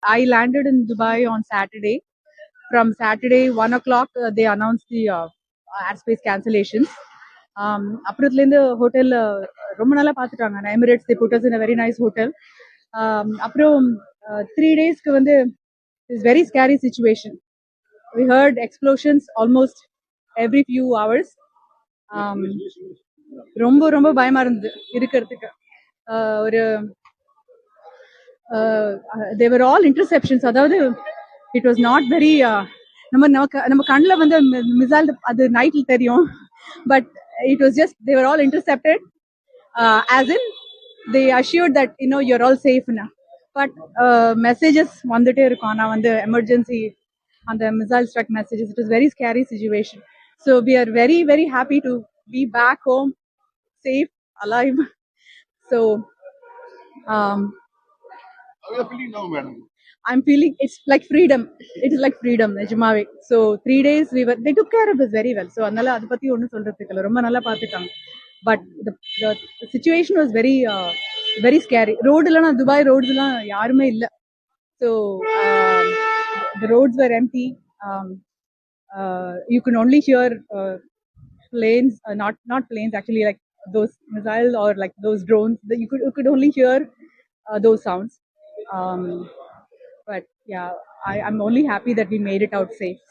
I landed in Dubai on Saturday. From Saturday 1 o'clock, they announced the airspace cancellations. அப்புறத்துலேருந்து hotel ரொம்ப நல்லா பார்த்துட்டாங்க. Emirates they put us in a very nice hotel. அப்புறம் 3 daysக்கு வந்து it's very scary situation. We heard explosions almost every few hours. Um, ரொம்ப ரொம்ப பயமா இருந்தது இருக்கிறதுக்கு. ஒரு they were all interceptions. அதாவது it was not very நம்ம கண்ணில் வந்து மிசைல் அது நைட்ல தெரியும், but it was just they were all intercepted, as in they assured that you're all safe now. But messages வந்துட்டே இருக்கும். ஆனா வந்து எமர்ஜென்சி அந்த missile struck messages. It was very scary situation. So we are very very happy to be back home, safe, alive. So um, How are you feeling now, madam? I'm feeling it's like freedom. It is like freedom, Nijamave. So 3 days they took care of us very well. So அதனால அதை பத்தி ஒன்றும் சொல்றதுக்கு இல்லை, ரொம்ப நல்லா பார்த்துட்டாங்க. But the situation was very very scary. ரோடுலாம் துபாய் ரோட்ஸ்லாம் யாருமே இல்லை. So the roads were empty. You can only hear planes, not planes actually, like those missiles or like those drones. You could only hear those sounds. But yeah, I'm only happy that we made it out safe.